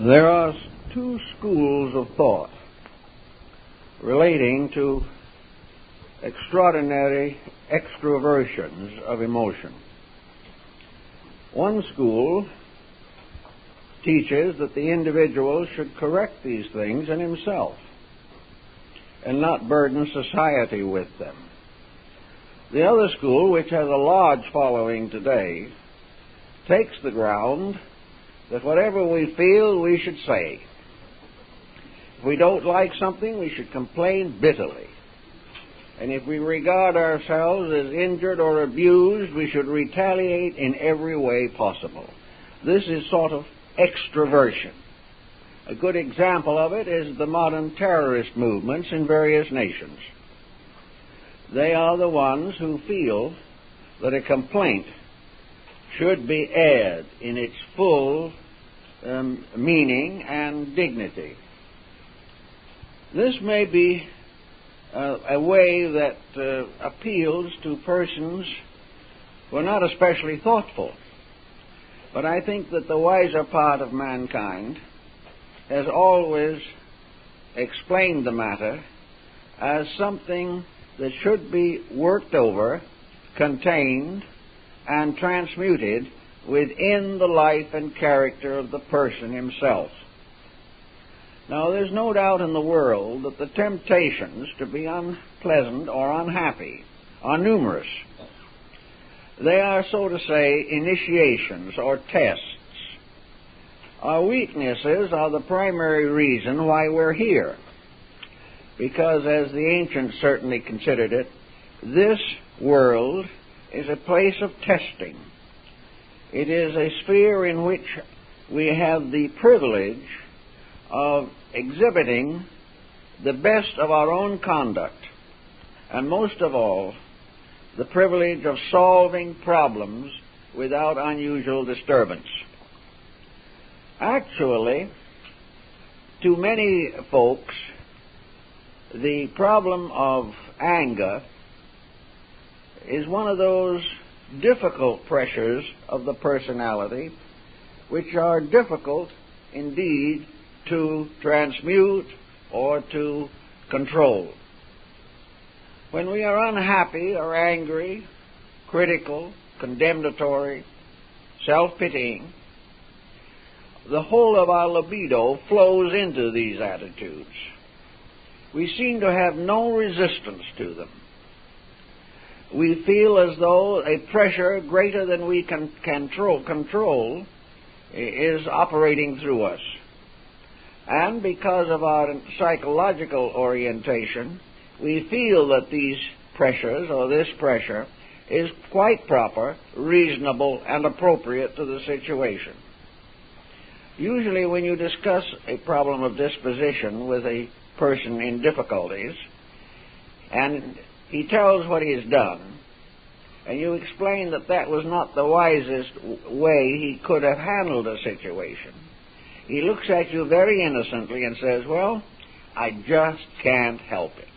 There are two schools of thought relating to extraordinary extroversions of emotion. One school teaches that the individual should correct these things in himself and not burden society with them. The other school, which has a large following today, takes the ground that whatever we feel, we should say. If we don't like something, we should complain bitterly. And if we regard ourselves as injured or abused, we should retaliate in every way possible. This is sort of extroversion. A good example of it is the modern terrorist movements in various nations. They are the ones who feel that a complaint should be aired in its full meaning and dignity. This may be a way that appeals to persons who are not especially thoughtful. But I think that the wiser part of mankind has always explained the matter as something that should be worked over, contained, and transmuted within the life and character of the person himself. Now, there's no doubt in the world that the temptations to be unpleasant or unhappy are numerous. They are, so to say, initiations or tests. Our weaknesses are the primary reason why we're here, because, as the ancients certainly considered it, this world is a place of testing. It is a sphere in which we have the privilege of exhibiting the best of our own conduct, and most of all, the privilege of solving problems without unusual disturbance. Actually, to many folks, the problem of anger is one of those difficult pressures of the personality which are difficult indeed to transmute or to control. When we are unhappy or angry, critical, condemnatory, self-pitying, the whole of our libido flows into these attitudes. We seem to have no resistance to them. We feel as though a pressure greater than we can control is operating through us. And because of our psychological orientation, we feel that these pressures, or this pressure, is quite proper, reasonable, and appropriate to the situation. Usually when you discuss a problem of disposition with a person in difficulties, and he tells what he has done, and you explain that that was not the wisest way he could have handled a situation, he looks at you very innocently and says, well, I just can't help it.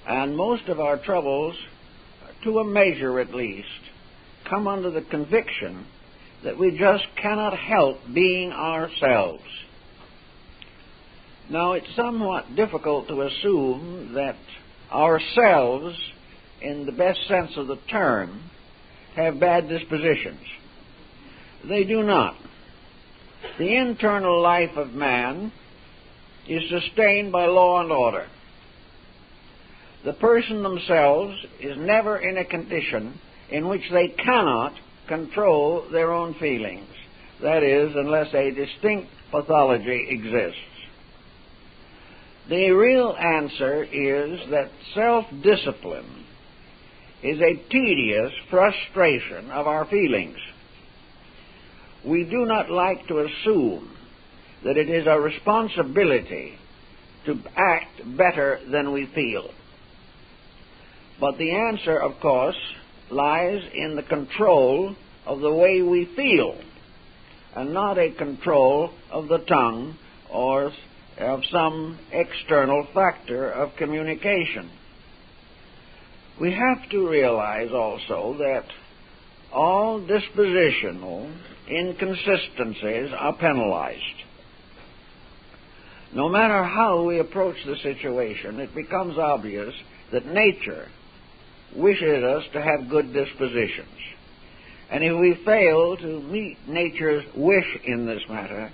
And most of our troubles, to a measure at least, come under the conviction that we just cannot help being ourselves. Now, it's somewhat difficult to assume that ourselves, in the best sense of the term, have bad dispositions. They do not. The internal life of man is sustained by law and order. The person themselves is never in a condition in which they cannot control their own feelings. That is, unless a distinct pathology exists. The real answer is that self-discipline is a tedious frustration of our feelings. We do not like to assume that it is our responsibility to act better than we feel. But the answer, of course, lies in the control of the way we feel, and not a control of the tongue or of some external factor of communication. We have to realize also that all dispositional inconsistencies are penalized. No matter how we approach the situation, it becomes obvious that nature wishes us to have good dispositions. And if we fail to meet nature's wish in this matter,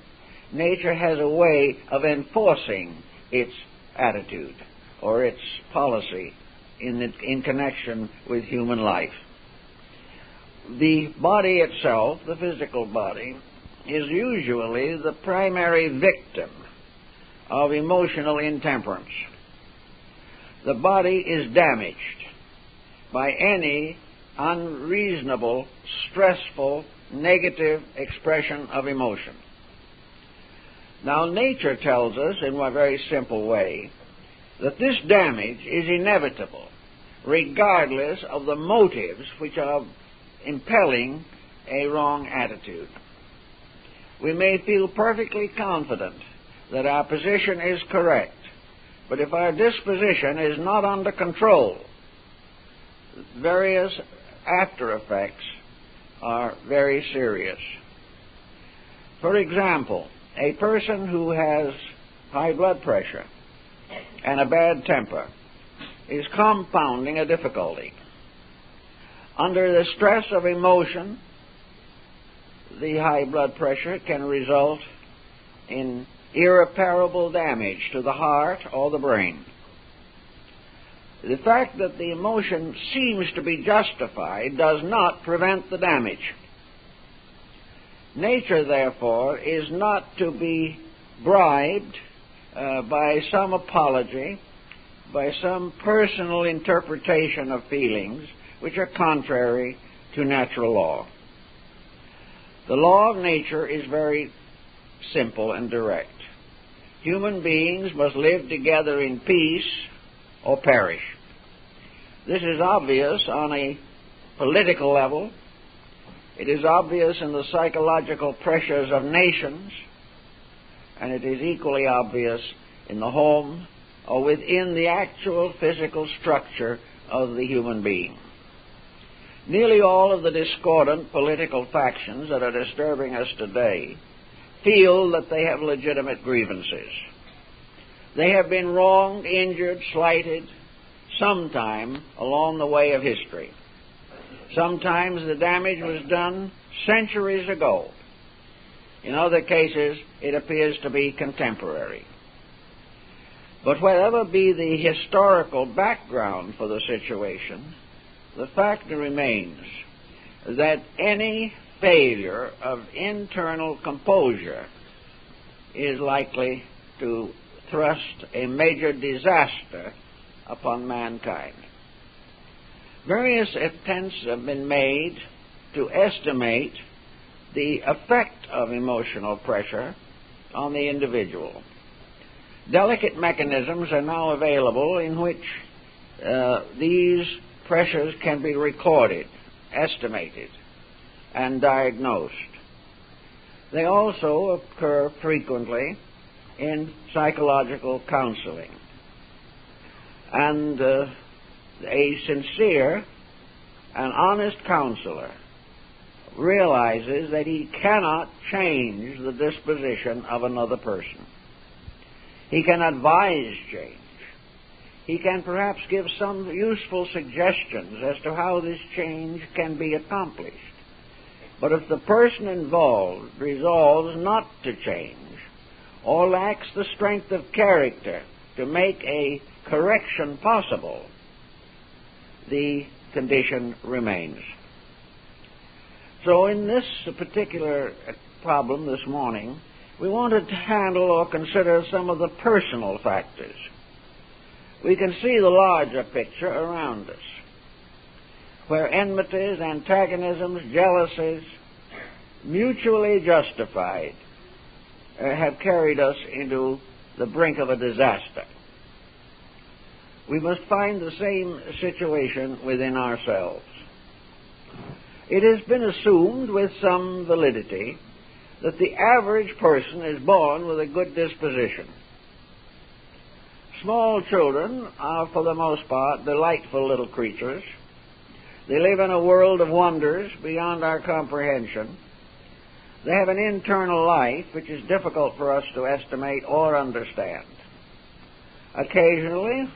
nature has a way of enforcing its attitude or its policy in connection with human life. The body itself, the physical body, is usually the primary victim of emotional intemperance. The body is damaged by any unreasonable, stressful, negative expression of emotion. Now, nature tells us in a very simple way that this damage is inevitable, regardless of the motives which are impelling a wrong attitude. We may feel perfectly confident that our position is correct, but if our disposition is not under control, various after effects are very serious. For example, a person who has high blood pressure and a bad temper is compounding a difficulty. Under the stress of emotion, the high blood pressure can result in irreparable damage to the heart or the brain. The fact that the emotion seems to be justified does not prevent the damage. Nature, therefore, is not to be bribed by some apology, by some personal interpretation of feelings which are contrary to natural law. The law of nature is very simple and direct. Human beings must live together in peace or perish. This is obvious on a political level. It is obvious in the psychological pressures of nations, and it is equally obvious in the home or within the actual physical structure of the human being. Nearly all of the discordant political factions that are disturbing us today feel that they have legitimate grievances. They have been wronged, injured, slighted sometime along the way of history. Sometimes the damage was done centuries ago. In other cases, it appears to be contemporary. But whatever be the historical background for the situation, the fact remains that any failure of internal composure is likely to thrust a major disaster upon mankind. Various attempts have been made to estimate the effect of emotional pressure on the individual. Delicate mechanisms are now available in which these pressures can be recorded, estimated, and diagnosed. They also occur frequently in psychological counseling. And a sincere and honest counselor realizes that he cannot change the disposition of another person. He can advise change. He can perhaps give some useful suggestions as to how this change can be accomplished. But if the person involved resolves not to change or lacks the strength of character to make a correction possible, the condition remains. So in this particular problem this morning, we wanted to handle or consider some of the personal factors. We can see the larger picture around us, where enmities, antagonisms, jealousies, mutually justified, have carried us into the brink of a disaster. We must find the same situation within ourselves. It has been assumed with some validity that the average person is born with a good disposition. Small children are, for the most part, delightful little creatures. They live in a world of wonders beyond our comprehension. They have an internal life which is difficult for us to estimate or understand. Occasionally,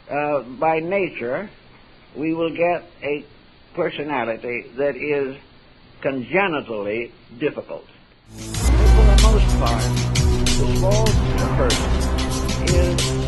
by nature, we will get a personality that is congenitally difficult. But for the most part, the small person is